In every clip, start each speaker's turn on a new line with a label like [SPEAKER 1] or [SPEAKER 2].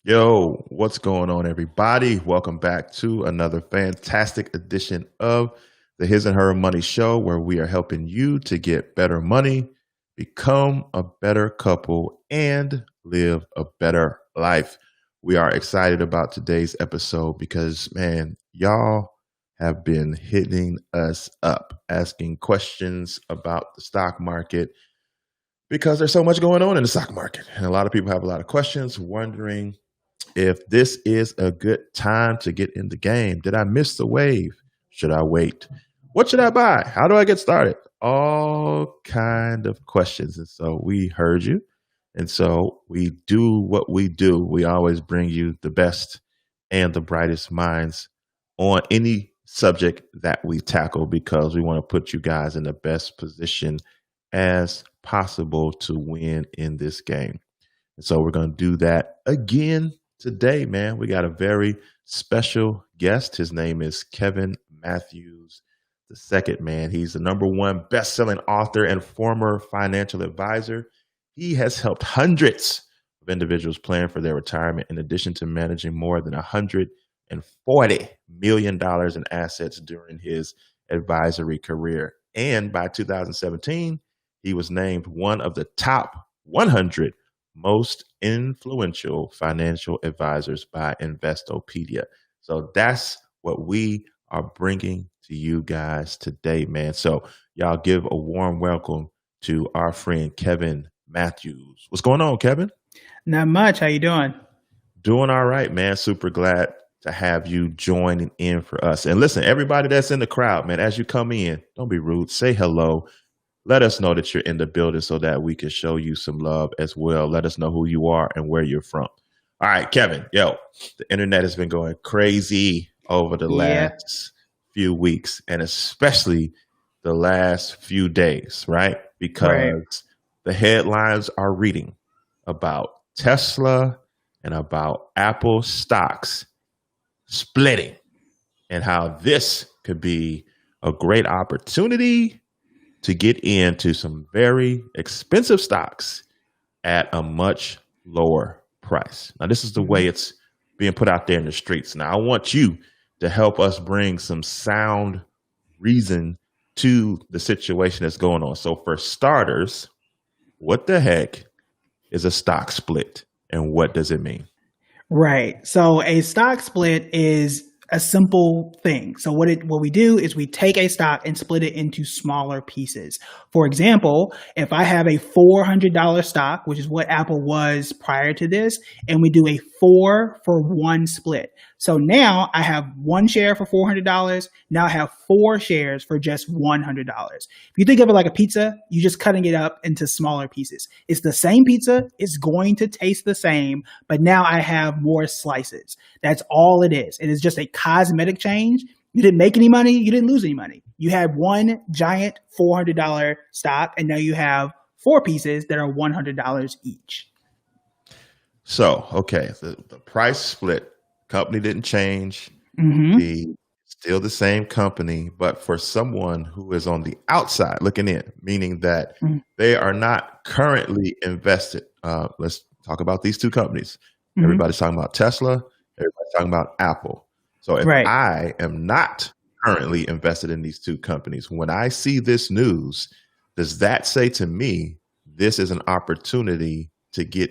[SPEAKER 1] Yo, what's going on, everybody? Welcome back to another fantastic edition of the His and Her Money Show, where we are helping you to get better money, become a better couple, and live a better life. We are excited about today's episode because, man, y'all have been hitting us up, asking questions about the stock market because there's so much going on in the stock market. And a lot of people have a lot of questions, wondering if this is a good time to get in the game. Did I miss the wave? Should I wait? What should I buy? How do I get started? All kind of questions. And so we heard you. And so we do what we do. We always bring you the best and the brightest minds on any subject that we tackle because we want to put you guys in the best position as possible to win in this game. And so we're going to do that again today, man. We got a very special guest. His name is Kevin Matthews the second, man. He's the #1 best-selling author and former financial advisor. He has helped hundreds of individuals plan for their retirement, in addition to managing more than $140 million in assets during his advisory career. And by 2017, he was named one of the top 100 most influential financial advisors by Investopedia. So that's what we are bringing to you guys today, man. So y'all give a warm welcome to our friend Kevin Matthews. What's going on, Kevin?
[SPEAKER 2] Not much. How you doing?
[SPEAKER 1] Doing all right, man. Super glad to have you joining in for us. And listen, everybody that's in the crowd, man, as you come in, don't be rude. Say hello. Let us know that you're in the building so that we can show you some love as well. Let us know who you are and where you're from. All right, Kevin, yo, the internet has been going crazy over the last few weeks and especially the last few days, right? Because the headlines are reading about Tesla and about Apple stocks splitting and how this could be a great opportunity to get into some very expensive stocks at a much lower price. Now, this is the way it's being put out there in the streets. Now, I want you to help us bring some sound reason to the situation that's going on. So for starters, what the heck is a stock split and what does it mean?
[SPEAKER 2] Right. So a stock split is a simple thing. So what we do is we take a stock and split it into smaller pieces. For example, if I have a $400 stock, which is what Apple was prior to this, and we do a 4-for-1 split. So now I have one share for $400. Now I have 4 shares for just $100. If you think of it like a pizza, you're just cutting it up into smaller pieces. It's the same pizza. It's going to taste the same, but now I have more slices. That's all it is. It is just a cosmetic change. You didn't make any money. You didn't lose any money. You had one giant $400 stock, and now you have 4 pieces that are $100 each.
[SPEAKER 1] So, okay, the price split, company didn't change. Still the same company, but for someone who is on the outside looking in, meaning that they are not currently invested. Let's talk about these two companies. Everybody's talking about Tesla. Everybody's talking about Apple. So if I am not currently invested in these two companies, when I see this news, does that say to me, this is an opportunity to get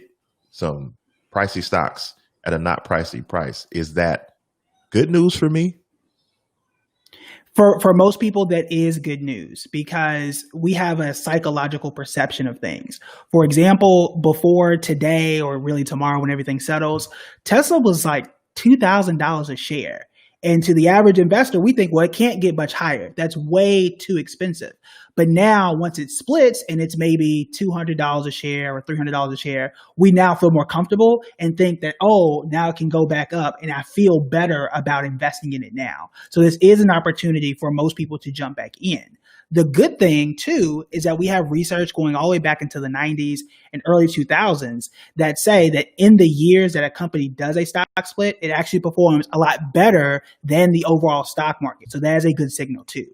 [SPEAKER 1] some pricey stocks at a not pricey price? Is that good news for me?
[SPEAKER 2] For most people, that is good news because we have a psychological perception of things. For example, before today or really tomorrow when everything settles, Tesla was like $2,000 a share. And to the average investor, we think, well, it can't get much higher. That's way too expensive. But now once it splits and it's maybe $200 a share or $300 a share, we now feel more comfortable and think that, oh, now it can go back up and I feel better about investing in it now. So this is an opportunity for most people to jump back in. The good thing, too, is that we have research going all the way back into the 90s and early 2000s that say that in the years that a company does a stock split, it actually performs a lot better than the overall stock market. So that is a good signal, too.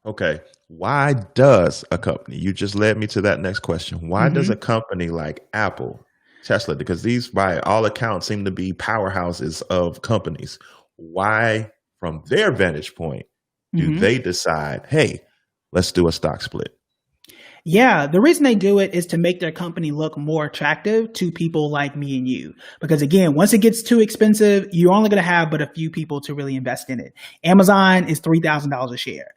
[SPEAKER 1] Okay. Why does a company, you just led me to that next question. Why does a company like Apple Tesla, because these, by all accounts, seem to be powerhouses of companies. Why, from their vantage point, do
[SPEAKER 2] Mhm.
[SPEAKER 1] they decide, hey, let's do a stock split?
[SPEAKER 2] Yeah, the reason they do it is to make their company look more attractive to people like me and you. Because again, once it gets too expensive, you're only going to have but a few people to really invest in it. Amazon is $3,000 a share.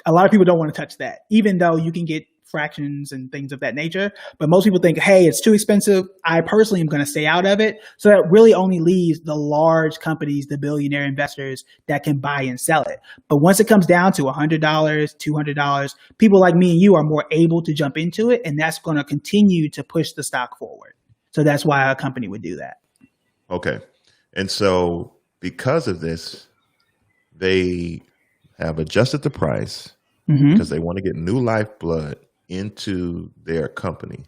[SPEAKER 2] A lot of people don't want to touch that, even though you can get fractions and things of that nature. But most people think, hey, it's too expensive. I personally am going to stay out of it. So that really only leaves the large companies, the billionaire investors that can buy and sell it. But once it comes down to $100, $200, people like me and you are more able to jump into it. And that's going to continue to push the stock forward. So that's why a company would do that.
[SPEAKER 1] Okay. And so because of this, they have adjusted the price because
[SPEAKER 2] Mm-hmm.
[SPEAKER 1] they want to get new lifeblood into their company.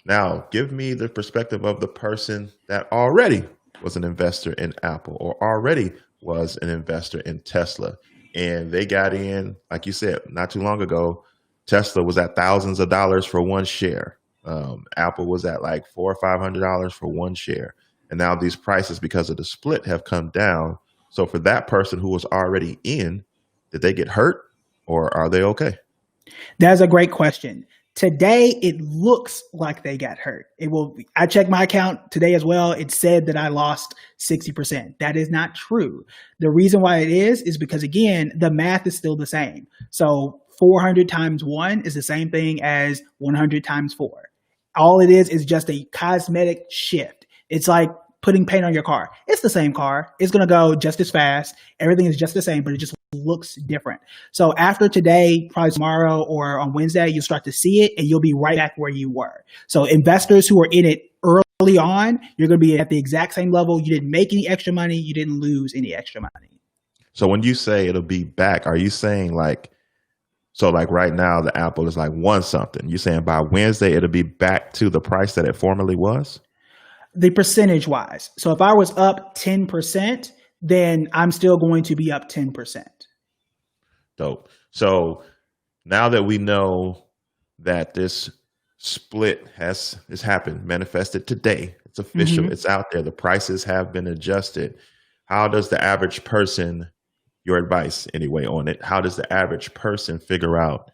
[SPEAKER 1] Now, give me the perspective of the person that already was an investor in Apple or already was an investor in Tesla. And they got in, like you said, not too long ago, Tesla was at thousands of dollars for one share. Apple was at like $400 or $500 for one share. And now these prices, because of the split, have come down. So for that person who was already in, did they get hurt or are they okay?
[SPEAKER 2] That's a great question. Today, it looks like they got hurt. It will. I checked my account today as well. It said that I lost 60%. That is not true. The reason why it is because again, the math is still the same. So 400 times one is the same thing as 100 times four. All it is just a cosmetic shift. It's like putting paint on your car. It's the same car. It's going to go just as fast. Everything is just the same, but it just looks different. So after today, probably tomorrow or on Wednesday, you'll start to see it and you'll be right back where you were. So investors who are in it early on, you're going to be at the exact same level. You didn't make any extra money. You didn't lose any extra money.
[SPEAKER 1] So when you say it'll be back, are you saying like, so like right now the Apple is like one something? You saying by Wednesday it'll be back to the price that it formerly was?
[SPEAKER 2] The percentage wise. So if I was up 10%, then I'm still going to be up 10%.
[SPEAKER 1] Dope. So now that we know that this split has happened, manifested today, it's official,
[SPEAKER 2] Mm-hmm.
[SPEAKER 1] it's out there, the prices have been adjusted. How does the average person, your advice anyway on it, how does the average person figure out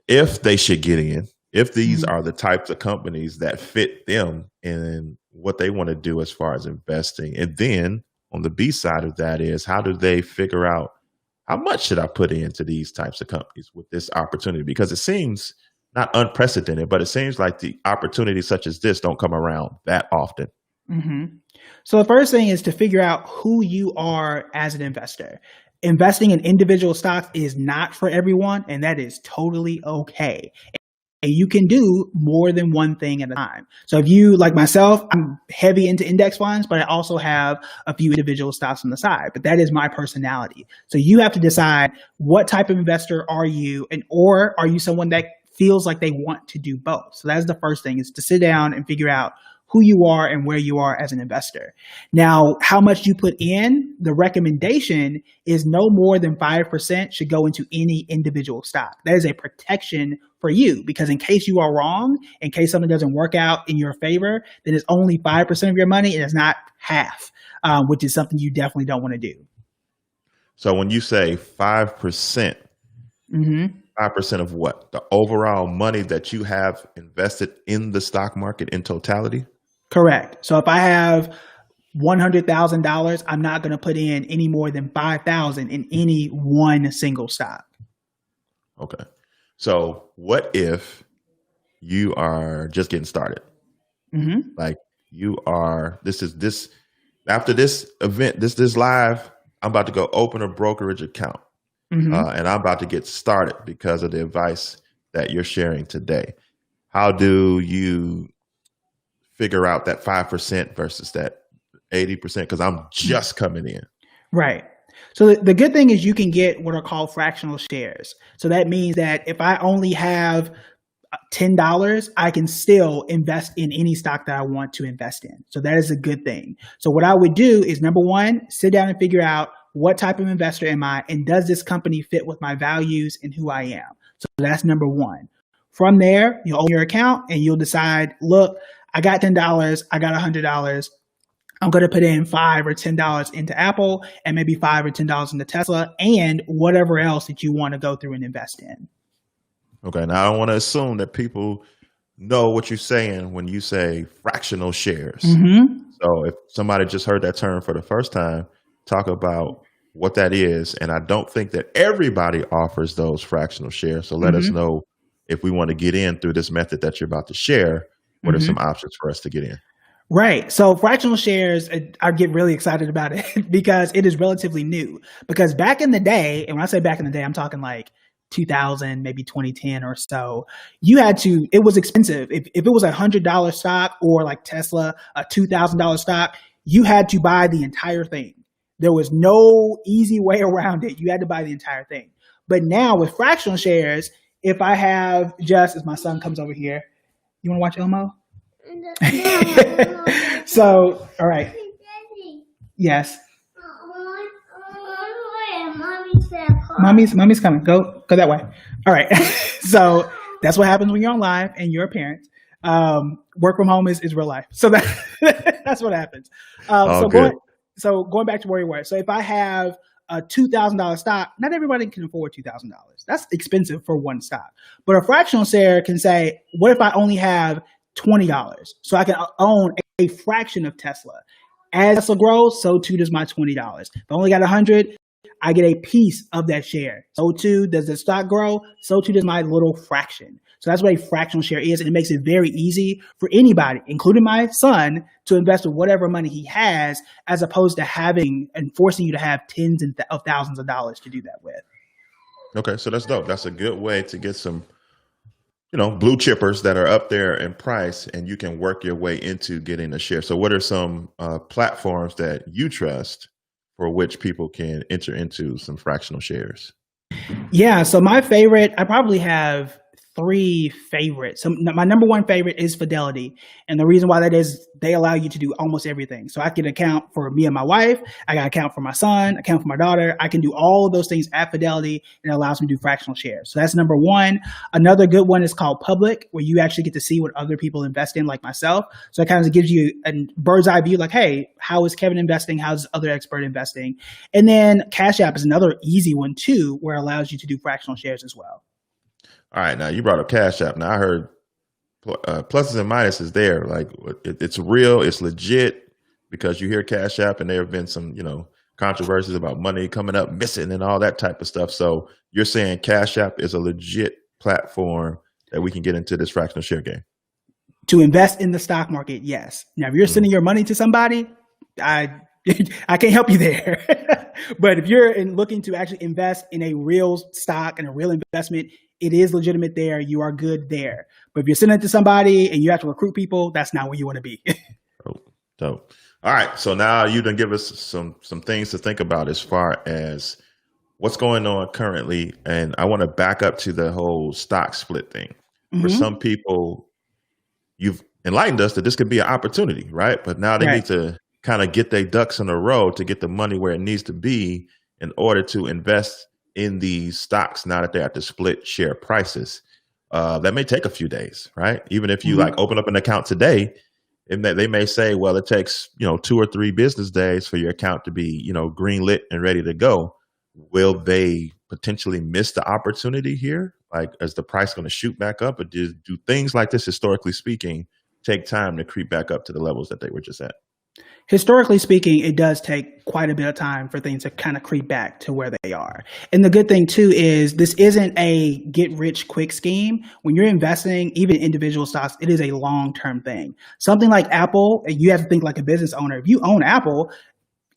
[SPEAKER 1] if they should get in, if these
[SPEAKER 2] Mm-hmm.
[SPEAKER 1] are the types of companies that fit them and what they want to do as far as investing? And then on the B side of that is how do they figure out how much should I put into these types of companies with this opportunity? Because it seems not unprecedented, but it seems like the opportunities such as this don't come around that often.
[SPEAKER 2] Mm-hmm. So the first thing is to figure out who you are as an investor. Investing in individual stocks is not for everyone, and that is totally okay. And you can do more than one thing at a time. So if you, like myself, I'm heavy into index funds, but I also have a few individual stocks on the side. But that is my personality. So you have to decide what type of investor are you, and or are you someone that feels like they want to do both? So that's the first thing, is to sit down and figure out who you are and where you are as an investor. Now, how much you put in, the recommendation is no more than 5% should go into any individual stock. That is a protection for you, because in case you are wrong, in case something doesn't work out in your favor, then it's only 5% of your money and it's not half, which is something you definitely don't want to do.
[SPEAKER 1] So when you say 5%,
[SPEAKER 2] Mm-hmm.
[SPEAKER 1] 5% of what? The overall money that you have invested in the stock market in totality?
[SPEAKER 2] Correct. So if I have $100,000, I'm not going to put in any more than 5,000 in any one single stock.
[SPEAKER 1] Okay. So what if you are just getting started?
[SPEAKER 2] Mm-hmm.
[SPEAKER 1] Like you are, this after this event, this live, I'm about to go open a brokerage account,
[SPEAKER 2] Mm-hmm.
[SPEAKER 1] and I'm about to get started because of the advice that you're sharing today. How do you figure out that 5% versus that 80%? Because I'm just coming in.
[SPEAKER 2] Right. So the good thing is you can get what are called fractional shares. So that means that if I only have $10, I can still invest in any stock that I want to invest in. So that is a good thing. So what I would do is, number one, sit down and figure out what type of investor am I, and does this company fit with my values and who I am? So that's number one. From there, you'll open your account and you'll decide, look, I got $10, I got $100. I'm going to put in $5 or $10 into Apple and maybe $5 or $10 into Tesla and whatever else that you want to go through and invest in.
[SPEAKER 1] Okay. Now I don't want to assume that people know what you're saying when you say fractional shares.
[SPEAKER 2] Mm-hmm.
[SPEAKER 1] So if somebody just heard that term for the first time, talk about what that is. And I don't think that everybody offers those fractional shares. So let us know if we want to get in through this method that you're about to share. What are some options for us to get in?
[SPEAKER 2] Right. So fractional shares, I get really excited about it because it is relatively new. Because back in the day, and when I say back in the day, I'm talking like 2000, maybe 2010 or so, it was expensive. If it was $100 stock or like Tesla, a $2,000 stock, you had to buy the entire thing. There was no easy way around it. You had to buy the entire thing. But now with fractional shares, if I have as my son comes over here, you want to watch Elmo? So, all right. Yes. Mommy's coming. Go that way. All right. So that's what happens when you're on live and you're a parent. Work from home is real life. So that's what happens. So going back to where you were. So if I have a $2,000 stock, not everybody can afford $2,000. That's expensive for one stock. But a fractional share can say, what if I only have $20? So I can own a fraction of Tesla. As Tesla grows, so too does my $20. If I only got 100, I get a piece of that share. So too does the stock grow, so too does my little fraction. So that's what a fractional share is, and it makes it very easy for anybody, including my son, to invest with whatever money he has, as opposed to having and forcing you to have tens of thousands of dollars to do that with.
[SPEAKER 1] Okay, so that's dope. That's a good way to get some blue chippers that are up there in price, and you can work your way into getting a share. So what are some platforms that you trust for which people can enter into some fractional shares?
[SPEAKER 2] Yeah, so my favorite, I probably have 3 favorites. So my number one favorite is Fidelity. And the reason why that is, they allow you to do almost everything. So I can account for me and my wife. I got account for my son, account for my daughter. I can do all of those things at Fidelity, and it allows me to do fractional shares. So that's number one. Another good one is called Public, where you actually get to see what other people invest in, like myself. So it kind of gives you a bird's eye view, like, hey, how is Kevin investing? How's this other expert investing? And then Cash App is another easy one too, where it allows you to do fractional shares as well.
[SPEAKER 1] All right, now you brought up Cash App. Now I heard pluses and minuses there. Like it's real, it's legit, because you hear Cash App and there have been some, controversies about money coming up missing and all that type of stuff. So you're saying Cash App is a legit platform that we can get into this fractional share game?
[SPEAKER 2] To invest in the stock market, yes. Now, if you're sending your money to somebody, I can't help you there. But if you're looking to actually invest in a real stock and a real investment, it is legitimate there. You are good there. But if you're sending it to somebody and you have to recruit people, that's not where you want to be.
[SPEAKER 1] Dope. All right. So now you done give us some things to think about as far as what's going on currently. And I want to back up to the whole stock split thing. For some people, you've enlightened us that this could be an opportunity, right? But now they need to kind of get their ducks in a row to get the money where it needs to be in order to invest in these stocks now that they're at the split share prices. That may take a few days, right? Even if you open up an account today, and they may say, well, it takes 2 or 3 business days for your account to be green lit and ready to go. Will they potentially miss the opportunity here? Like, is the price going to shoot back up, or do things like this, historically speaking, take time to creep back up to the levels that they were just at?
[SPEAKER 2] Historically speaking, it does take quite a bit of time for things to kind of creep back to where they are. And the good thing too is this isn't a get rich quick scheme. When you're investing, even individual stocks, it is a long-term thing. Something like Apple, you have to think like a business owner. If you own Apple,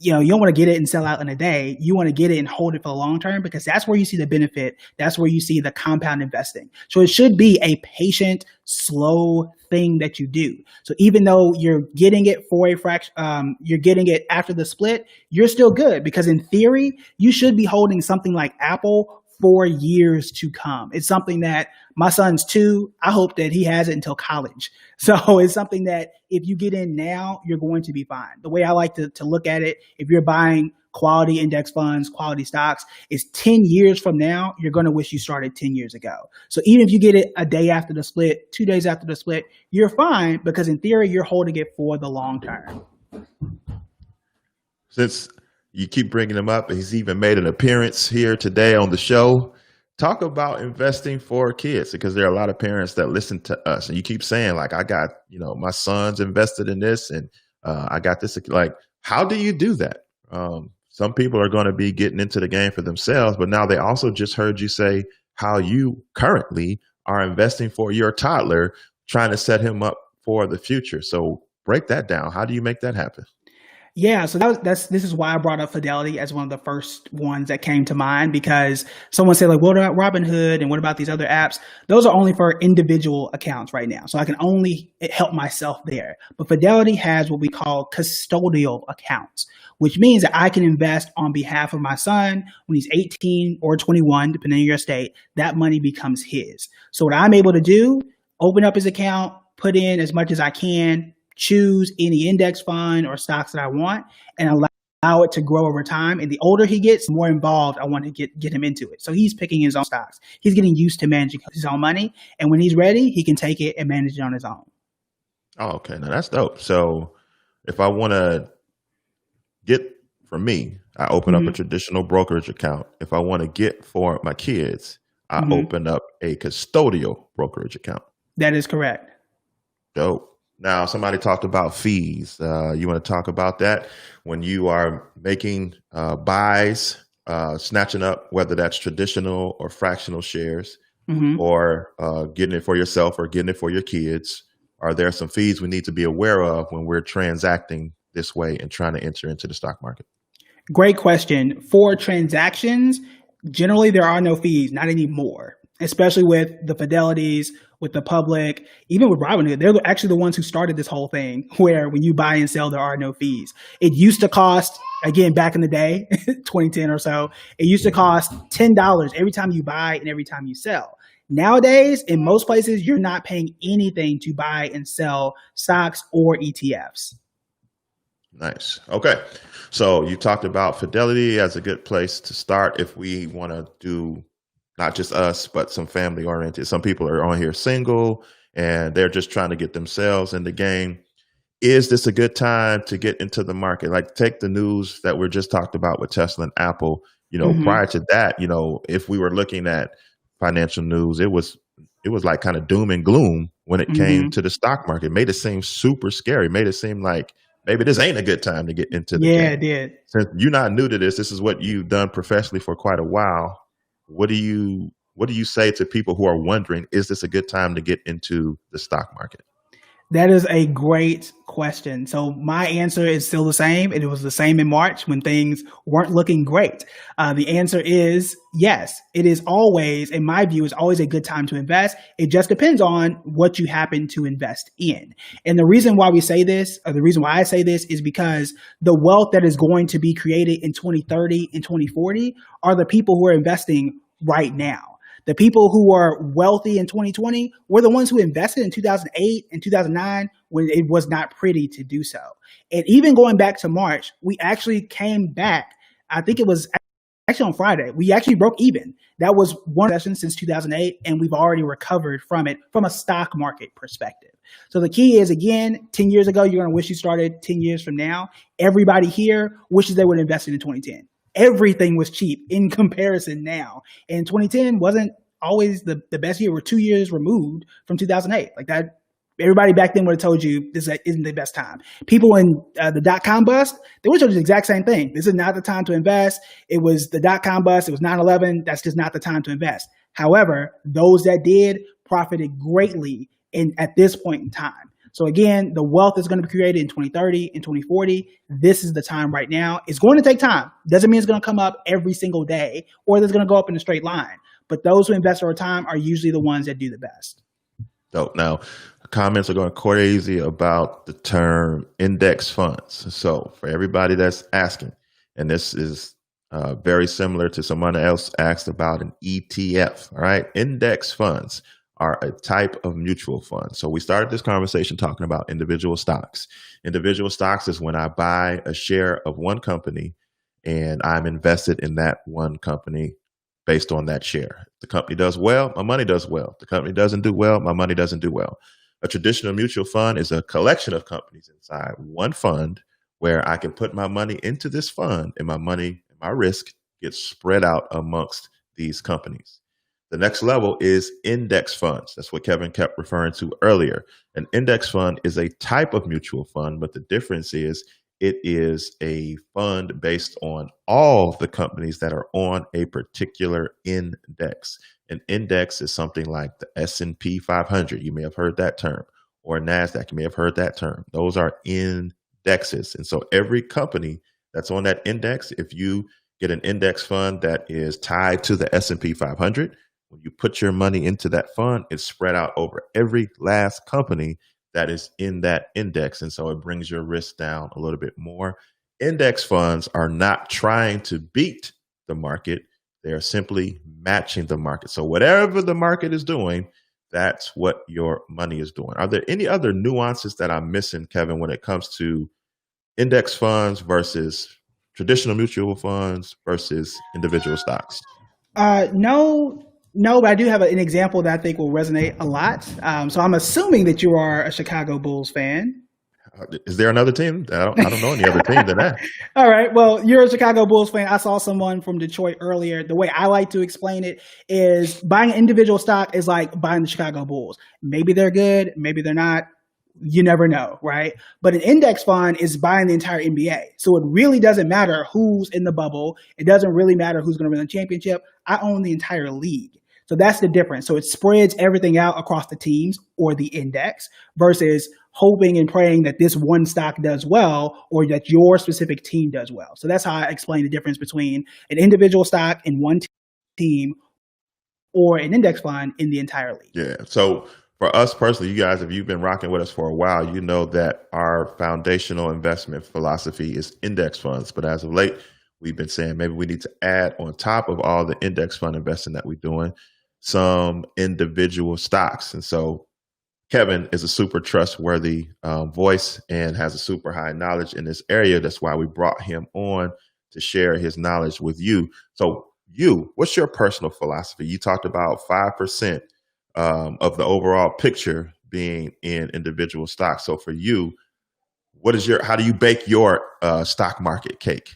[SPEAKER 2] you don't want to get it and sell out in a day. You want to get it and hold it for the long term, because that's where you see the benefit. That's where you see the compound investing. So it should be a patient, slow thing that you do. So even though you're getting it for a fraction, you're getting it after the split, you're still good, because in theory, you should be holding something like Apple for years to come. It's something that my son's 2. I hope that he has it until college. So it's something that if you get in now, you're going to be fine. The way I like to look at it, if you're buying quality index funds, quality stocks, is 10 years from now, you're going to wish you started 10 years ago. So even if you get it a day after the split, 2 days after the split, you're fine because in theory, you're holding it for the long term.
[SPEAKER 1] Since you keep bringing him up, he's even made an appearance here today on the show. Talk about investing for kids, because there are a lot of parents that listen to us, and you keep saying like, I got, my son's invested in this, and I got this. Like, how do you do that? Some people are going to be getting into the game for themselves, but now they also just heard you say how you currently are investing for your toddler, trying to set him up for the future. So break that down. How do you make that happen?
[SPEAKER 2] Yeah, so this is why I brought up Fidelity as one of the first ones that came to mind, because someone said, like, what about Robinhood and what about these other apps? Those are only for individual accounts right now. So I can only help myself there. But Fidelity has what we call custodial accounts, which means that I can invest on behalf of my son when he's 18 or 21, depending on your state. That money becomes his. So what I'm able to do, open up his account, put in as much as I can, choose any index fund or stocks that I want, and allow it to grow over time. And the older he gets, the more involved I want to get him into it. So he's picking his own stocks. He's getting used to managing his own money. And when he's ready, he can take it and manage it on his own.
[SPEAKER 1] Oh, okay. Now that's dope. So if I want to get for me, I open up a traditional brokerage account. If I want to get for my kids, I open up a custodial brokerage account.
[SPEAKER 2] That is correct.
[SPEAKER 1] Dope. Now, somebody talked about fees. You want to talk about that when you are making buys, snatching up, whether that's traditional or fractional shares, or getting it for yourself or getting it for your kids? Are there some fees we need to be aware of when we're transacting this way and trying to enter into the stock market?
[SPEAKER 2] Great question. For transactions, generally there are no fees, not anymore, especially with the Fidelities, with the public, even with Robinhood. They're actually the ones who started this whole thing where when you buy and sell, there are no fees. It used to cost, again, back in the day, 2010 or so, it used to cost $10 every time you buy and every time you sell. Nowadays, in most places, you're not paying anything to buy and sell stocks or ETFs.
[SPEAKER 1] Nice. Okay. So you talked about Fidelity as a good place to start if we want to do not just us, but some family oriented. Some people are on here single and they're just trying to get themselves in the game. Is this a good time to get into the market? Like, take the news that we're just talked about with Tesla and Apple. Prior to that, if we were looking at financial news, it was like kind of doom and gloom when it came to the stock market. It made it seem super scary. Made it seem like maybe this ain't a good time to get into the game.
[SPEAKER 2] Yeah, it did.
[SPEAKER 1] Since you're not new to this is what you've done professionally for quite a while. What do you say to people who are wondering, is this a good time to get into the stock market?
[SPEAKER 2] That is a great question. So my answer is still the same. And it was the same in March when things weren't looking great. The answer is yes. It is always, in my view, is always a good time to invest. It just depends on what you happen to invest in. And the reason why we say this, or the reason why I say this, is because the wealth that is going to be created in 2030 and 2040 are the people who are investing right now. The people who are wealthy in 2020 were the ones who invested in 2008 and 2009 when it was not pretty to do so. And even going back to March, we actually came back. I think it was actually on Friday. We actually broke even. That was one session since 2008, and we've already recovered from it from a stock market perspective. So the key is, again, 10 years ago, you're going to wish you started 10 years from now. Everybody here wishes they would have invested in 2010. Everything was cheap in comparison now. And 2010 wasn't always the best year. We're 2 years removed from 2008. Like that, everybody back then would have told you this isn't the best time. People in the dot-com bust, they would have told you the exact same thing. This is not the time to invest. It was the dot-com bust. It was 9/11. That's just not the time to invest. However, those that did profited greatly at this point in time. So again, the wealth is going to be created in 2030 and 2040. This is the time right now. It's going to take time. Doesn't mean it's going to come up every single day or that it's going to go up in a straight line. But those who invest over time are usually the ones that do the best.
[SPEAKER 1] Dope. Now, comments are going crazy about the term index funds. So for everybody that's asking, and this is very similar to someone else asked about an ETF, all right? Index funds are a type of mutual fund. So we started this conversation talking about individual stocks. Individual stocks is when I buy a share of one company and I'm invested in that one company based on that share. If the company does well, my money does well. If the company doesn't do well, my money doesn't do well. A traditional mutual fund is a collection of companies inside one fund where I can put my money into this fund and my money, my risk gets spread out amongst these companies. The next level is index funds. That's what Kevin kept referring to earlier. An index fund is a type of mutual fund, but the difference is it is a fund based on all the companies that are on a particular index. An index is something like the S&P 500. You may have heard that term, or NASDAQ. You may have heard that term. Those are indexes. And so every company that's on that index, if you get an index fund that is tied to the S&P 500, when you put your money into that fund, it's spread out over every last company that is in that index. And so it brings your risk down a little bit more. Index funds are not trying to beat the market. They're simply matching the market. So whatever the market is doing, that's what your money is doing. Are there any other nuances that I'm missing, Kevin, when it comes to index funds versus traditional mutual funds versus individual stocks?
[SPEAKER 2] No, but I do have an example that I think will resonate a lot. So I'm assuming that you are a Chicago Bulls fan.
[SPEAKER 1] Is there another team? I don't know any other team than that.
[SPEAKER 2] All right. Well, you're a Chicago Bulls fan. I saw someone from Detroit earlier. The way I like to explain it is buying an individual stock is like buying the Chicago Bulls. Maybe they're good, maybe they're not. You never know, right? But an index fund is buying the entire NBA. So it really doesn't matter who's in the bubble. It doesn't really matter who's going to win the championship. I own the entire league. So that's the difference. So it spreads everything out across the teams or the index versus hoping and praying that this one stock does well or that your specific team does well. So that's how I explain the difference between an individual stock in one team or an index fund in the entire league.
[SPEAKER 1] Yeah. So for us personally, you guys, if you've been rocking with us for a while, you know that our foundational investment philosophy is index funds. But as of late, we've been saying maybe we need to add on top of all the index fund investing that we're doing some individual stocks. And so Kevin is a super trustworthy voice and has a super high knowledge in this area. That's why we brought him on to share his knowledge with you. So what's your personal philosophy? You talked about 5% of the overall picture being in individual stocks. So for you, how do you bake your stock market cake?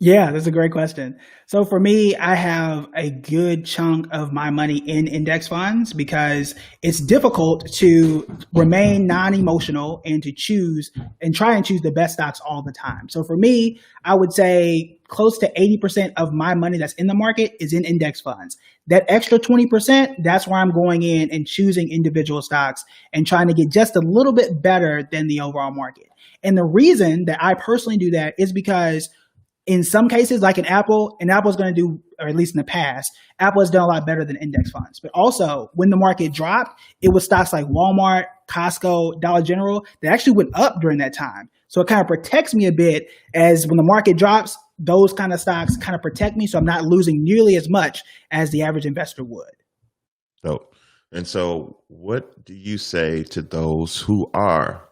[SPEAKER 2] Yeah, that's a great question. So for me, I have a good chunk of my money in index funds because it's difficult to remain non-emotional and to choose and try and choose the best stocks all the time. So for me, I would say close to 80% of my money that's in the market is in index funds. That extra 20%, that's where I'm going in and choosing individual stocks and trying to get just a little bit better than the overall market. And the reason that I personally do that is because in some cases, like in Apple, and Apple's going to do, or at least in the past, Apple has done a lot better than index funds. But also, when the market dropped, it was stocks like Walmart, Costco, Dollar General that actually went up during that time. So it kind of protects me a bit as when the market drops, those kind of stocks kind of protect me. So I'm not losing nearly as much as the average investor would.
[SPEAKER 1] So, and so what do you say to those who are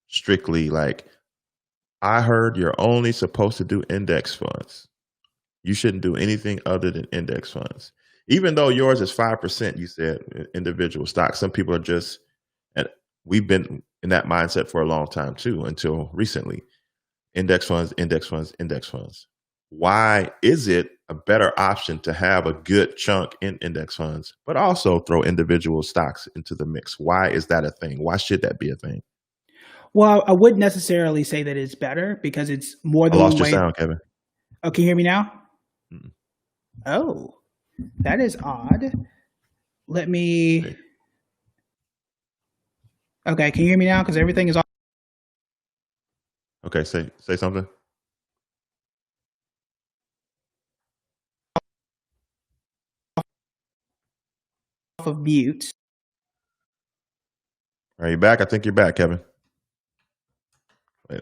[SPEAKER 1] strictly like, I heard you're only supposed to do index funds. You shouldn't do anything other than index funds. Even though yours is 5%, you said individual stocks. Some people are just, and we've been in that mindset for a long time too, until recently. Index funds, index funds, index funds. Why is it a better option to have a good chunk in index funds, but also throw individual stocks into the mix? Why is that a thing? Why should that be a thing?
[SPEAKER 2] Well, I wouldn't necessarily say that it's better because it's more
[SPEAKER 1] I
[SPEAKER 2] than one
[SPEAKER 1] lost your
[SPEAKER 2] way.
[SPEAKER 1] sound, Kevin.
[SPEAKER 2] Oh, can you hear me now?
[SPEAKER 1] Mm.
[SPEAKER 2] Oh, that is odd. Let me.
[SPEAKER 1] Okay.
[SPEAKER 2] Okay, can you hear me now? Because everything is
[SPEAKER 1] Okay, say something.
[SPEAKER 2] off of mute.
[SPEAKER 1] Are you back? I think you're back, Kevin. Wait.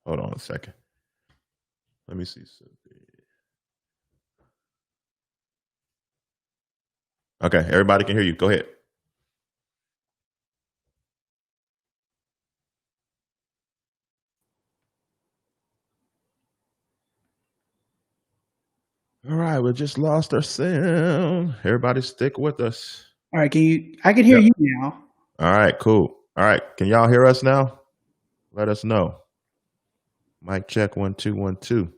[SPEAKER 1] Hold on a second. Let me see something. Okay, everybody can hear you. Go ahead. All right, we just lost our sound. Everybody stick with us.
[SPEAKER 2] All right, I can hear
[SPEAKER 1] Yep.
[SPEAKER 2] you now.
[SPEAKER 1] All right, cool. All right, can y'all hear us now? Let us know. Mic check 1 2 1 2.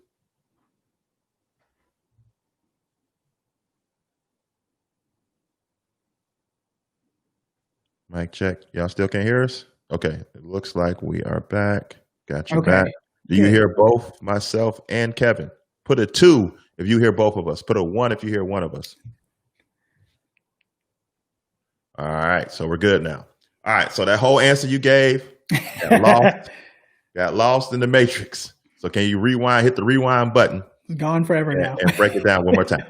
[SPEAKER 1] Mic check. Y'all still can't hear us? Okay, it looks like we are back. Got you back.
[SPEAKER 2] Okay,
[SPEAKER 1] Do you
[SPEAKER 2] good.
[SPEAKER 1] hear both myself and Kevin? Put a 2 if you hear both of us. Put a 1 if you hear one of us. All right, so we're good now. All right, so that whole answer you gave got lost in the matrix. So can you rewind, hit the rewind button
[SPEAKER 2] Gone forever now.
[SPEAKER 1] and break it down one more time?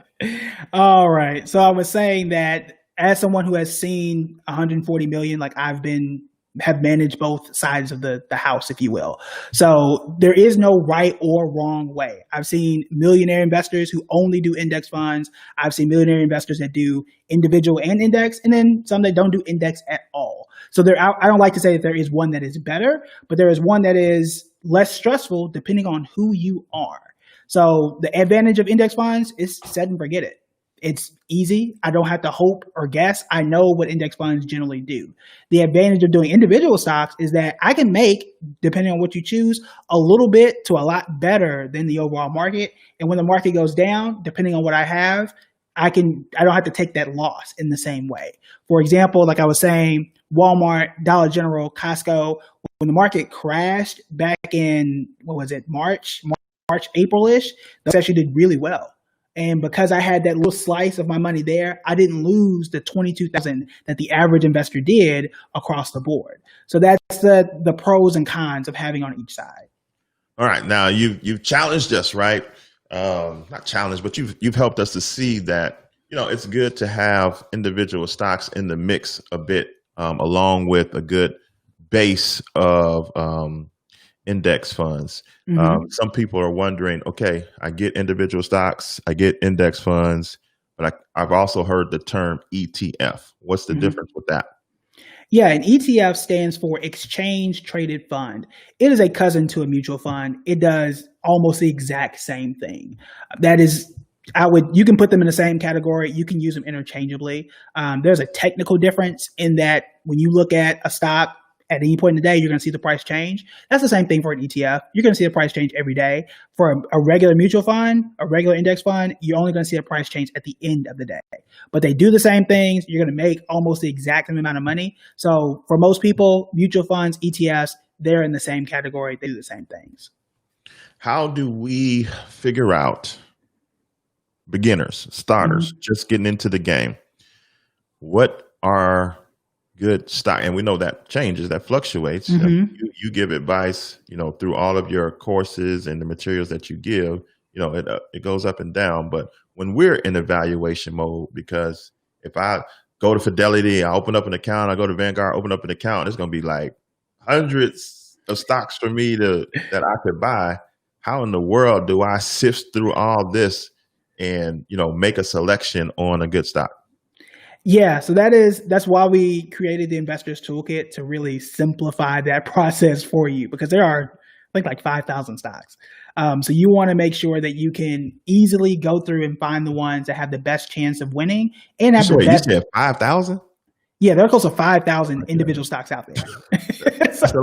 [SPEAKER 2] All right. So I was saying that as someone who has seen 140 million, like have managed both sides of the house, if you will. So there is no right or wrong way. I've seen millionaire investors who only do index funds. I've seen millionaire investors that do individual and index, and then some that don't do index at all. So I don't like to say that there is one that is better, but there is one that is less stressful depending on who you are. So the advantage of index funds is set and forget it. It's easy. I don't have to hope or guess. I know what index funds generally do. The advantage of doing individual stocks is that I can make, depending on what you choose, a little bit to a lot better than the overall market. And when the market goes down, depending on what I have, I don't have to take that loss in the same way. For example, like I was saying, Walmart, Dollar General, Costco, when the market crashed back in, what was it, March, April-ish, those actually did really well. And because I had that little slice of my money there, I didn't lose the 22,000 that the average investor did across the board. So that's the pros and cons of having on each side.
[SPEAKER 1] All right, now you've challenged us, right? Not challenged, but you've helped us to see that it's good to have individual stocks in the mix a bit, along with a good base of index funds. Some people are wondering, okay, I get individual stocks, I get index funds, but I've also heard the term ETF. What's the difference with that?
[SPEAKER 2] Yeah, an ETF stands for Exchange Traded Fund. It is a cousin to a mutual fund. It does almost the exact same thing. You can put them in the same category. You can use them interchangeably. There's a technical difference in that when you look at a stock, at any point in the day, you're going to see the price change. That's the same thing for an ETF. You're going to see the price change every day. For a regular mutual fund, a regular index fund, you're only going to see a price change at the end of the day. But they do the same things. You're going to make almost the exact same amount of money. So for most people, mutual funds, ETFs, they're in the same category. They do the same things.
[SPEAKER 1] How do we figure out, beginners, starters, just getting into the game, what are good stock? And we know that changes, that fluctuates. You give advice, through all of your courses and the materials that you give, it goes up and down. But when we're in evaluation mode, because if I go to Fidelity, I open up an account, I go to Vanguard, open up an account, it's going to be like hundreds of stocks for me that I could buy. How in the world do I sift through all this and, make a selection on a good stock?
[SPEAKER 2] Yeah, so that's why we created the Investors Toolkit, to really simplify that process for you, because there are, I think, like 5,000 stocks. So you want to make sure that you can easily go through and find the ones that have the best chance of winning and have the best.
[SPEAKER 1] You said 5,000?
[SPEAKER 2] Yeah, there are close to 5,000 individual stocks out there.
[SPEAKER 1] That's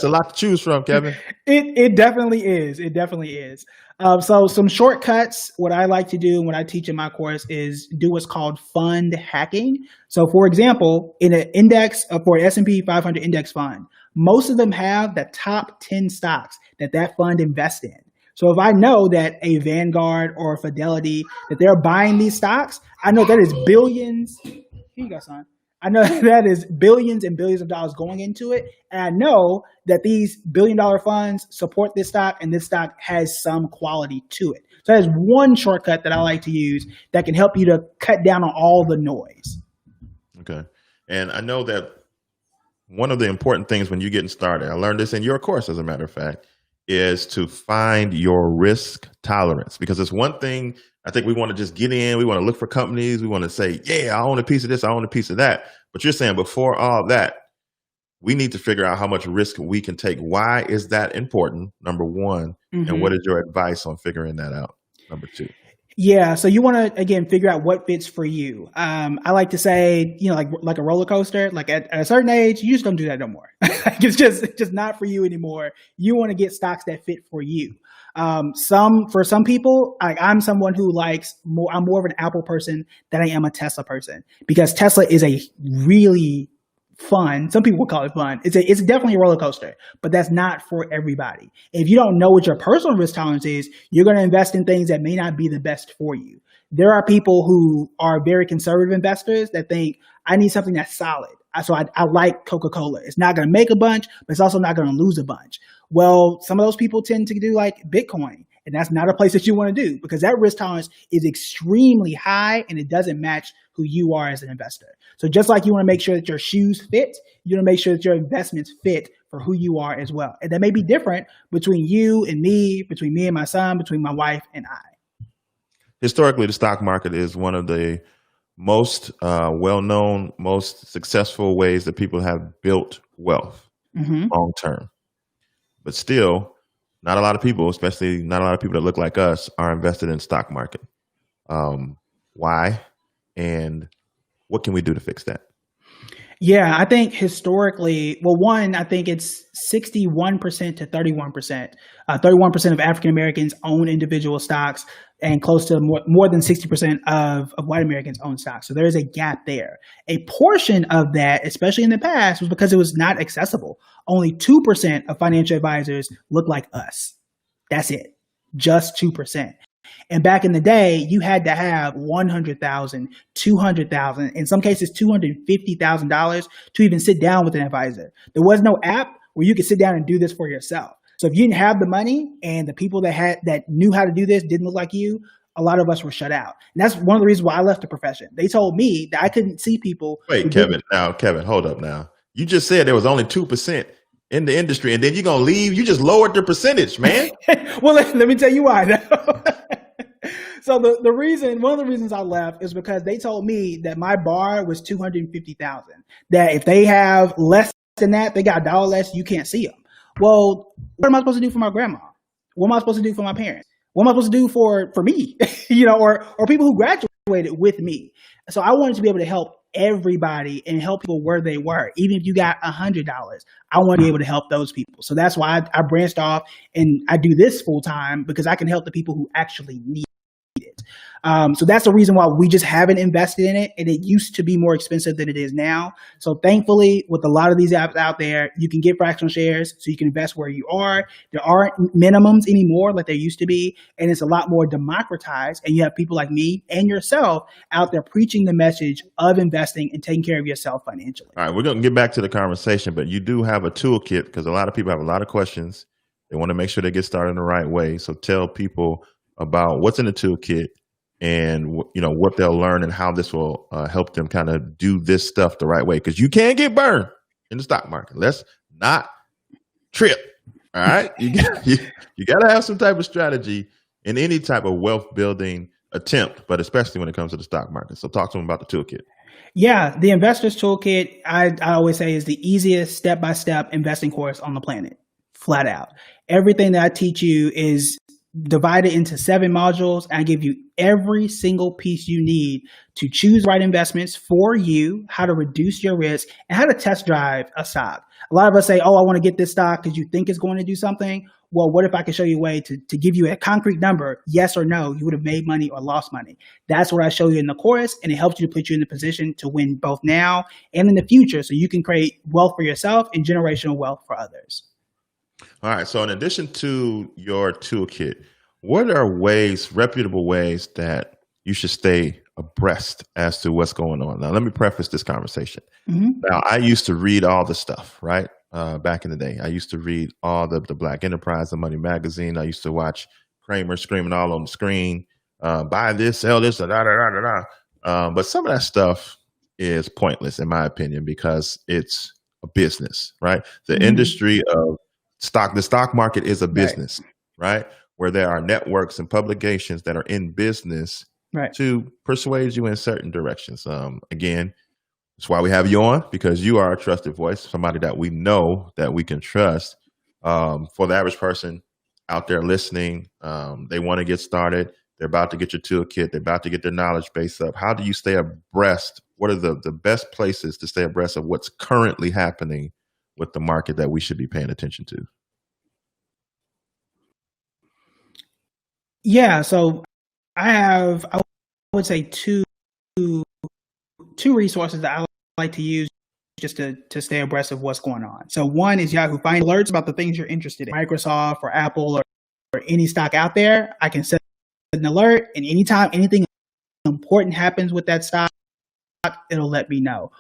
[SPEAKER 1] a lot to choose from, Kevin.
[SPEAKER 2] It definitely is. It definitely is. So some shortcuts, what I like to do and what I teach in my course is do what's called fund hacking. So for example, in an index for an S&P 500 index fund, most of them have the top 10 stocks that fund invests in. So if I know that a Vanguard or a Fidelity, that they're buying these stocks, I know that is billions. Here you go, son. I know that is billions and billions of dollars going into it. And I know that these billion-dollar funds support this stock, and this stock has some quality to it. So that is one shortcut that I like to use that can help you to cut down on all the noise.
[SPEAKER 1] Okay. And I know that one of the important things when you're getting started, I learned this in your course, as a matter of fact, is to find your risk tolerance. Because it's one thing, I think we want to just get in, we want to look for companies, we want to say, yeah, I own a piece of this, I own a piece of that. But you're saying before all that, we need to figure out how much risk we can take. Why is that important? Number one. And what is your advice on figuring that out? Number two.
[SPEAKER 2] Yeah, so you want to again figure out what fits for you. I like to say, like a roller coaster. Like at a certain age, you just don't do that no more. Like it's just not for you anymore. You want to get stocks that fit for you. For some people, I'm someone who likes more. I'm more of an Apple person than I am a Tesla person because Tesla is a really fun. Some people would call it fun. It's definitely a roller coaster, but that's not for everybody. If you don't know what your personal risk tolerance is, you're going to invest in things that may not be the best for you. There are people who are very conservative investors that think I need something that's solid. I like Coca-Cola. It's not going to make a bunch, but it's also not going to lose a bunch. Well, some of those people tend to do like Bitcoin. And that's not a place that you want to do because that risk tolerance is extremely high and it doesn't match who you are as an investor. So just like you want to make sure that your shoes fit, you want to make sure that your investments fit for who you are as well. And that may be different between you and me, between me and my son, between my wife and I.
[SPEAKER 1] Historically, the stock market is one of the most well-known, most successful ways that people have built wealth long term. But still, not a lot of people, especially not a lot of people that look like us, are invested in the stock market. Why? And what can we do to fix that?
[SPEAKER 2] Yeah, I think historically, well, one, I think it's 61% to 31%. 31% of African Americans own individual stocks, and close to more than 60% of white Americans own stocks. So there is a gap there. A portion of that, especially in the past, was because it was not accessible. Only 2% of financial advisors look like us. That's it. Just 2%. And back in the day, you had to have $100,000, $200,000, in some cases $250,000 to even sit down with an advisor. There was no app where you could sit down and do this for yourself. So if you didn't have the money and the people that knew how to do this didn't look like you, a lot of us were shut out. And that's one of the reasons why I left the profession. They told me that I couldn't see people.
[SPEAKER 1] Wait, Kevin, hold up now. You just said there was only 2% in the industry, and then you're going to leave. You just lowered the percentage, man.
[SPEAKER 2] Well, let me tell you why. So one of the reasons I left is because they told me that my bar was 250,000. That if they have less than that, they got a dollar less, you can't see them. Well, what am I supposed to do for my grandma? What am I supposed to do for my parents? What am I supposed to do for me? Or people who graduated with me. So I wanted to be able to help everybody and help people where they were. Even if you got $100, I want to be able to help those people. So that's why I branched off and I do this full time because I can help the people who actually need it. So that's the reason why we just haven't invested in it. And it used to be more expensive than it is now. So thankfully, with a lot of these apps out there, you can get fractional shares so you can invest where you are. There aren't minimums anymore like there used to be. And it's a lot more democratized. And you have people like me and yourself out there preaching the message of investing and taking care of yourself financially.
[SPEAKER 1] All right, we're going to get back to the conversation, but you do have a toolkit because a lot of people have a lot of questions. They want to make sure they get started in the right way. So tell people about what's in the toolkit and what they'll learn and how this will help them kind of do this stuff the right way, because you can get burned in the stock market. Let's not trip. All right, you got to have some type of strategy in any type of wealth building attempt, but especially when it comes to the stock market. So talk to them about the toolkit.
[SPEAKER 2] Yeah, the Investor's Toolkit, I always say, is the easiest step-by-step investing course on the planet, flat out. Everything that I teach you is divided into 7 modules, and I give you every single piece you need to choose the right investments for you, how to reduce your risk, and how to test drive a stock. A lot of us say, oh, I want to get this stock because you think it's going to do something. Well, what if I could show you a way to give you a concrete number, yes or no, you would have made money or lost money? That's what I show you in the course, and it helps you to put you in the position to win both now and in the future so you can create wealth for yourself and generational wealth for others.
[SPEAKER 1] All right. So in addition to your toolkit, what are reputable ways that you should stay abreast as to what's going on? Now, let me preface this conversation. Now, I used to read all the stuff, right? Back in the day, I used to read all the Black Enterprise, the Money Magazine. I used to watch Kramer screaming all on the screen, buy this, sell this, da, da, da, da, da. But some of that stuff is pointless, in my opinion, because it's a business, right? The industry of the stock market is a business, right? Where there are networks and publications that are in business to persuade you in certain directions. Again, that's why we have you on, because you are a trusted voice, somebody that we know that we can trust. For the average person out there listening, they want to get started. They're about to get your toolkit. They're about to get their knowledge base up. How do you stay abreast? What are the best places to stay abreast of what's currently happening with the market that we should be paying attention to?
[SPEAKER 2] Yeah, so I would say two resources that I like to use just to stay abreast of what's going on. So one is Yahoo Find alerts about the things you're interested in, Microsoft or Apple or any stock out there. I can set an alert, and anytime anything important happens with that stock, it'll let me know.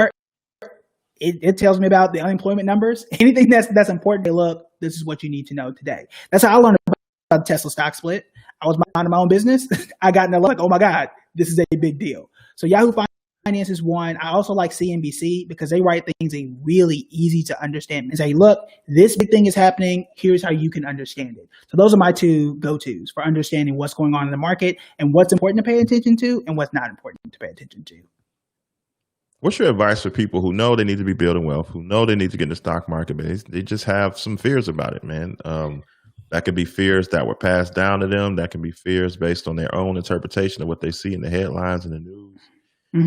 [SPEAKER 2] It tells me about the unemployment numbers. Anything that's important. Hey, look, this is what you need to know today. That's how I learned about the Tesla stock split. I was minding my own business. I got an alert, like, oh my God, this is a big deal. So Yahoo Finance is one. I also like CNBC because they write things really easy to understand and say, look, this big thing is happening. Here's how you can understand it. So those are my two go-tos for understanding what's going on in the market and what's important to pay attention to and what's not important to pay attention to.
[SPEAKER 1] What's your advice for people who know they need to be building wealth, who know they need to get in the stock market, but they just have some fears about it, man? That could be fears that were passed down to them. That can be fears based on their own interpretation of what they see in the headlines and the news.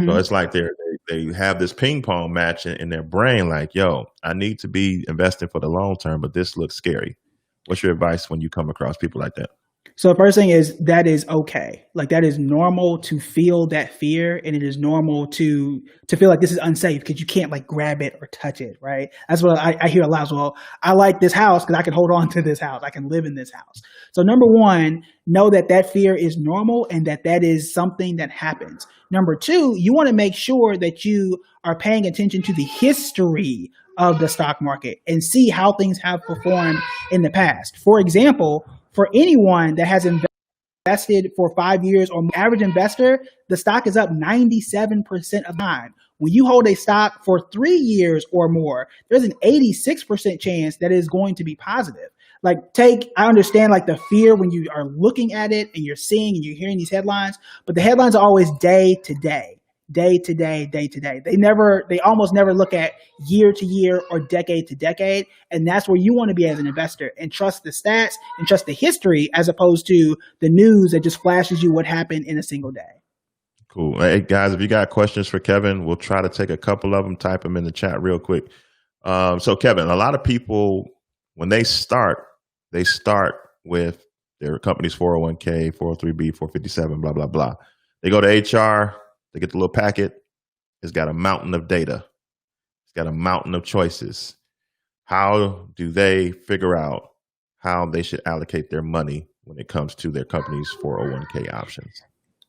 [SPEAKER 1] So it's like they have this ping pong match in their brain, like, yo, I need to be investing for the long term, but this looks scary. What's your advice when you come across people like that?
[SPEAKER 2] So the first thing is that is okay. Like that is normal to feel that fear, and it is normal to feel like this is unsafe because you can't like grab it or touch it, right? That's what I hear a lot as well. I like this house because I can hold on to this house. I can live in this house. So number one, know that that fear is normal and that is something that happens. Number two, you want to make sure that you are paying attention to the history of the stock market and see how things have performed in the past. For example, for anyone that has invested for 5 years or average investor, the stock is up 97% of the time. When you hold a stock for 3 years or more, there's an 86% chance that it is going to be positive. Like I understand like the fear when you are looking at it and you're seeing and you're hearing these headlines, but the headlines are always day to day. Day to day, day to day. They almost never look at year to year or decade to decade. And that's where you want to be as an investor and trust the stats and trust the history as opposed to the news that just flashes you what happened in a single day.
[SPEAKER 1] Cool. Hey, guys, if you got questions for Kevin, we'll try to take a couple of them, type them in the chat real quick. So, Kevin, a lot of people, when they start with their company's 401k, 403b, 457, blah, blah, blah. They go to HR. They get the little packet. It's got a mountain of data. It's got a mountain of choices. How do they figure out how they should allocate their money when it comes to their company's 401k options?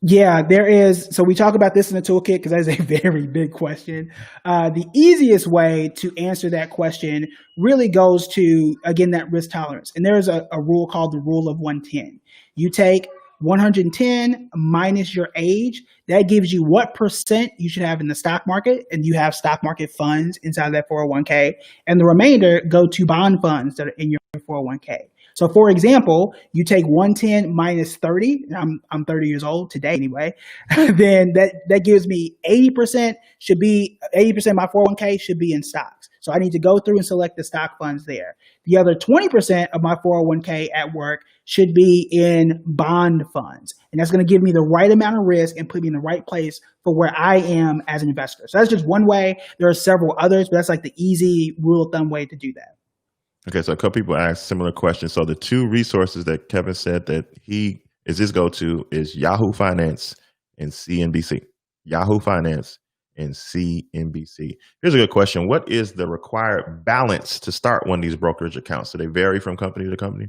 [SPEAKER 2] Yeah, there is. So we talk about this in the toolkit because that is a very big question. The easiest way to answer that question really goes to, again, that risk tolerance. And there is a rule called the rule of 110. You take 110 minus your age. That gives you what percent you should have in the stock market, and you have stock market funds inside that 401k, and the remainder go to bond funds that are in your 401k. So for example, you take 110 minus 30, I'm 30 years old today anyway, then that gives me 80% of my 401k should be in stocks. So I need to go through and select the stock funds there. The other 20% of my 401k at work should be in bond funds. And that's going to give me the right amount of risk and put me in the right place for where I am as an investor. So that's just one way. There are several others, but that's like the easy rule of thumb way to do that.
[SPEAKER 1] Okay, so a couple people asked similar questions. So the two resources that Kevin said that he is his go-to is Yahoo Finance and CNBC. Yahoo Finance and CNBC. Here's a good question. What is the required balance to start one of these brokerage accounts? Do they vary from company to company?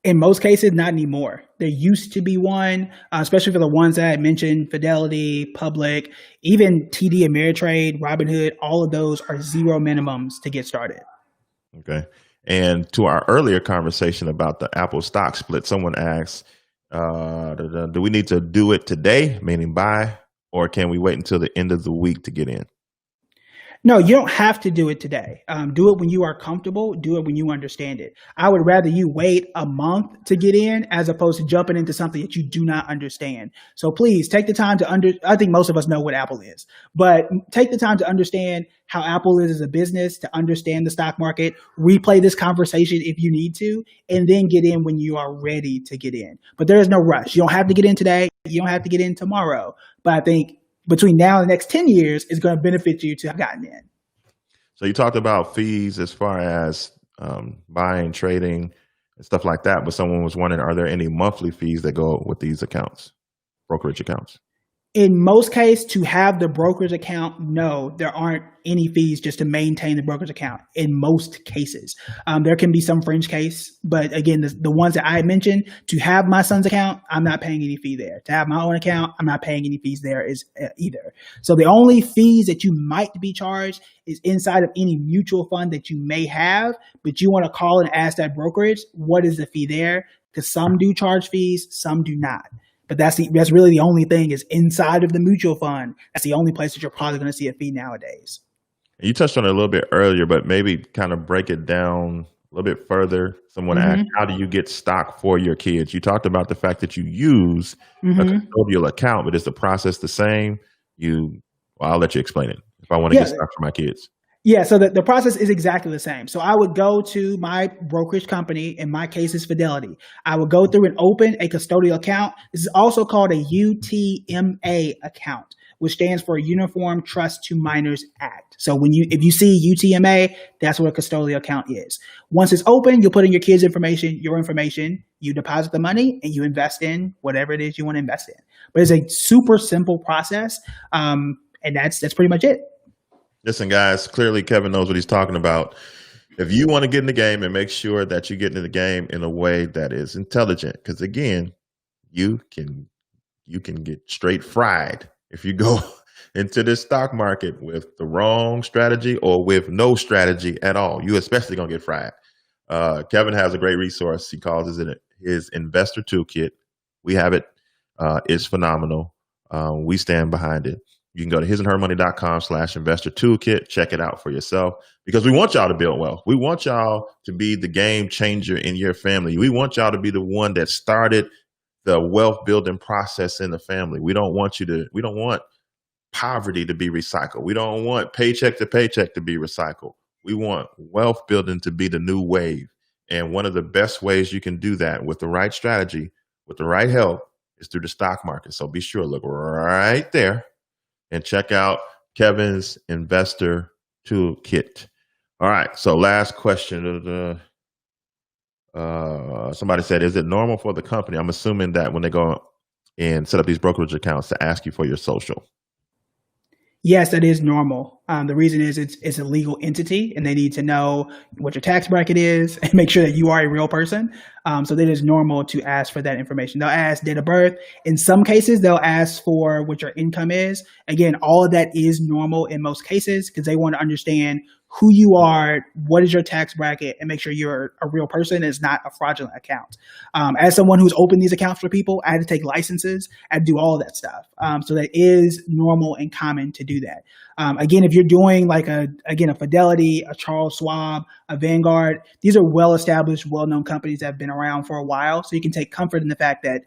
[SPEAKER 2] In most cases, not anymore. There used to be one, especially for the ones that I mentioned, Fidelity, Public, even TD Ameritrade, Robinhood, all of those are zero minimums to get started.
[SPEAKER 1] Okay. And to our earlier conversation about the Apple stock split, someone asked, do we need to do it today, meaning buy, or can we wait until the end of the week to get in?
[SPEAKER 2] No, you don't have to do it today. Do it when you are comfortable. Do it when you understand it. I would rather you wait a month to get in as opposed to jumping into something that you do not understand. So please take the time to I think most of us know what Apple is, but take the time to understand how Apple is as a business, to understand the stock market, replay this conversation if you need to, and then get in when you are ready to get in. But there is no rush. You don't have to get in today. You don't have to get in tomorrow. But I think between now and the next 10 years is going to benefit you to have gotten in.
[SPEAKER 1] So you talked about fees as far as buying, trading, and stuff like that. But someone was wondering, are there any monthly fees that go with these accounts, brokerage accounts?
[SPEAKER 2] In most cases, to have the brokerage account, no, there aren't any fees just to maintain the brokerage account. In most cases, there can be some fringe case, but again, the ones that I mentioned, to have my son's account, I'm not paying any fee there. To have my own account, I'm not paying any fees there either. So the only fees that you might be charged is inside of any mutual fund that you may have, but you want to call and ask that brokerage, what is the fee there? Because some do charge fees, some do not. But that's really the only thing is inside of the mutual fund. That's the only place that you're probably going to see a fee nowadays.
[SPEAKER 1] You touched on it a little bit earlier, but maybe kind of break it down a little bit further. Someone asked, how do you get stock for your kids? You talked about the fact that you use a custodial account, but is the process the same? I'll let you explain it if I want to get stock for my kids.
[SPEAKER 2] Yeah, so the process is exactly the same. So I would go to my brokerage company, in my case is Fidelity. I would go through and open a custodial account. This is also called a UTMA account, which stands for Uniform Trust to Minors Act. So if you see UTMA, that's what a custodial account is. Once it's open, you'll put in your kids' information, your information, you deposit the money, and you invest in whatever it is you want to invest in. But it's a super simple process, and that's pretty much it.
[SPEAKER 1] Listen, guys, clearly Kevin knows what he's talking about. If you want to get in the game, and make sure that you get into the game in a way that is intelligent, because again, you can get straight fried if you go into this stock market with the wrong strategy or with no strategy at all. You especially gonna get fried. Kevin has a great resource. He calls it his investor toolkit. We have it. It's phenomenal. We stand behind it. You can go to hisandhermoney.com/investor toolkit. Check it out for yourself, because we want y'all to build wealth. We want y'all to be the game changer in your family. We want y'all to be the one that started the wealth building process in the family. We don't want poverty to be recycled. We don't want paycheck to paycheck to be recycled. We want wealth building to be the new wave. And one of the best ways you can do that with the right strategy, with the right help, is through the stock market. So be sure to look right there and check out Kevin's investor toolkit. All right. So last question. Somebody said, is it normal for the company? I'm assuming that when they go and set up these brokerage accounts, to ask you for your social.
[SPEAKER 2] Yes, that is normal. The reason is it's a legal entity, and they need to know what your tax bracket is and make sure that you are a real person. So that is normal to ask for that information. They'll ask date of birth. In some cases, they'll ask for what your income is. Again, all of that is normal in most cases, because they want to understand who you are, what is your tax bracket, and make sure you're a real person and it's not a fraudulent account. As someone who's opened these accounts for people, I had to take licenses, I had to do all of that stuff. So that is normal and common to do that. Again, if you're doing like a Fidelity, a Charles Schwab, a Vanguard, these are well-established, well-known companies that have been around for a while. So you can take comfort in the fact that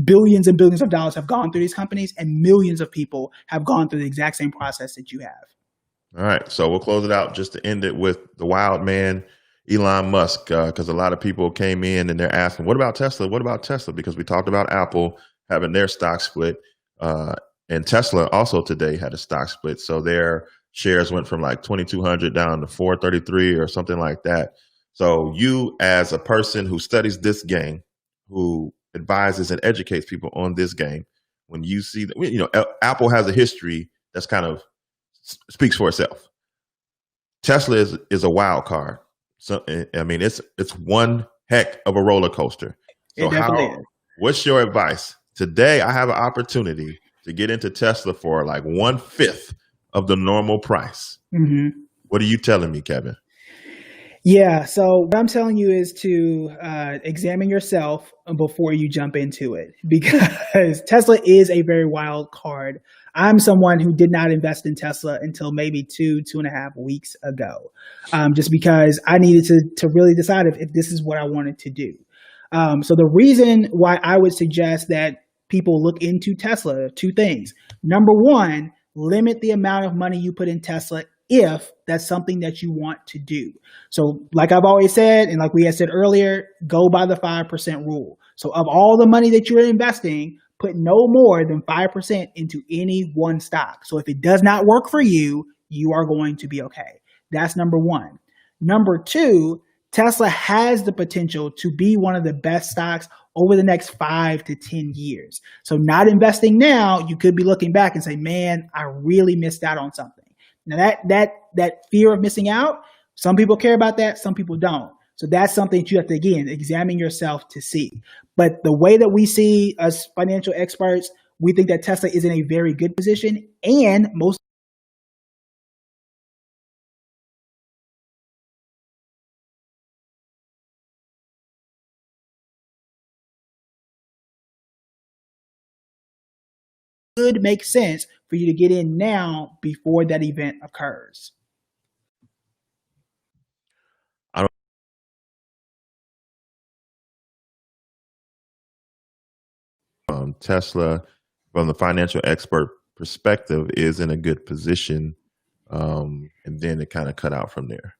[SPEAKER 2] billions and billions of dollars have gone through these companies, and millions of people have gone through the exact same process that you have.
[SPEAKER 1] All right. So we'll close it out just to end it with the wild man, Elon Musk, because a lot of people came in and they're asking, what about Tesla? What about Tesla? Because we talked about Apple having their stock split. And Tesla also today had a stock split. So their shares went from like 2,200 down to 433 or something like that. So you, as a person who studies this game, who advises and educates people on this game, when you see that, Apple has a history that's kind of speaks for itself. Tesla is a wild card. So I mean, it's one heck of a roller coaster. So what's your advice? Today I have an opportunity to get into Tesla for like 1/5 of the normal price. What are you telling me, Kevin?
[SPEAKER 2] Yeah, so what I'm telling you is to examine yourself before you jump into it, because Tesla is a very wild card. I'm someone who did not invest in Tesla until maybe 2.5 weeks ago, just because I needed to really decide if this is what I wanted to do. So the reason why I would suggest that people look into Tesla are two things. Number one, limit the amount of money you put in Tesla if that's something that you want to do. So, like I've always said, and like we had said earlier, go by the 5% rule. So, of all the money that you're investing, put no more than 5% into any one stock. So, if it does not work for you, you are going to be okay. That's number one. Number two, Tesla has the potential to be one of the best stocks over the next 5 to 10 years. So, not investing now, you could be looking back and say, man, I really missed out on something. Now that fear of missing out, some people care about that, some people don't. So that's something that you have to, again, examine yourself to see. But the way that we see as financial experts, we think that Tesla is in a very good position, and most could make sense for you to get in now before that event occurs.
[SPEAKER 1] I don't Tesla, from the financial expert perspective, is in a good position, and then it kind of cut out from there.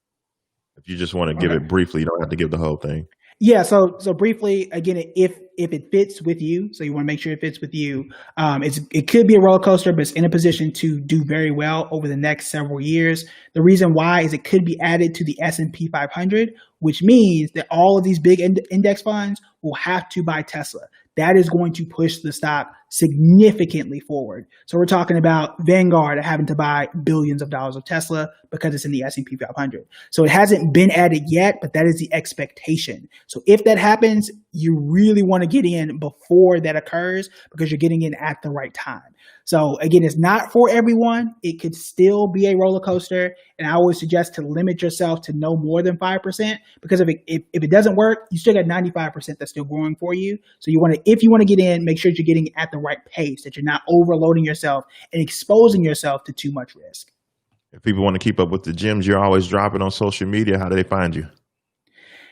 [SPEAKER 1] If you just want to give
[SPEAKER 2] Okay.
[SPEAKER 1] it briefly, you don't have to give the whole thing.
[SPEAKER 2] Yeah, so briefly, again, if it fits with you, so you want to make sure it fits with you. It could be a roller coaster, but it's in a position to do very well over the next several years. The reason why is it could be added to the S&P 500, which means that all of these big index funds will have to buy Tesla. That is going to push the stock significantly forward. So we're talking about Vanguard having to buy billions of dollars of Tesla because it's in the S&P 500. So it hasn't been added yet, but that is the expectation. So if that happens, you really want to get in before that occurs because you're getting in at the right time. So again, it's not for everyone. It could still be a roller coaster. And I always suggest to limit yourself to no more than 5%, because if it doesn't work, you still got 95% that's still growing for you. So if you want to get in, make sure that you're getting at the right pace, that you're not overloading yourself and exposing yourself to too much risk.
[SPEAKER 1] If people want to keep up with the gems you're always dropping on social media, how do they find you?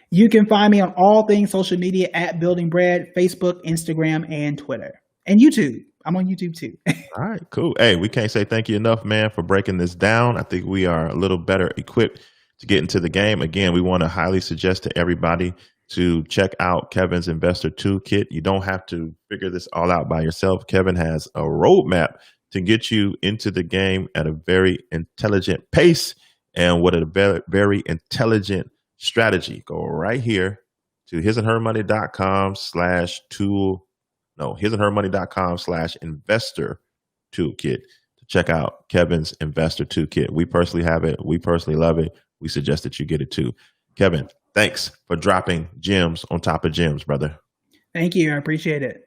[SPEAKER 2] You can find me on all things social media at Building Bread, Facebook, Instagram, and Twitter. And YouTube. I'm on YouTube too.
[SPEAKER 1] All right, cool. Hey, we can't say thank you enough, man, for breaking this down. I think we are a little better equipped to get into the game. Again, we want to highly suggest to everybody to check out Kevin's Investor Toolkit. You don't have to figure this all out by yourself. Kevin has a roadmap to get you into the game at a very intelligent pace and with a very, very intelligent strategy. Go right here to hisandhermoney.com/tool. No, hisandhermoney.com/investor toolkit to check out Kevin's Investor Toolkit. We personally have it. We personally love it. We suggest that you get it too. Kevin, thanks for dropping gems on top of gems, brother.
[SPEAKER 2] Thank you. I appreciate it.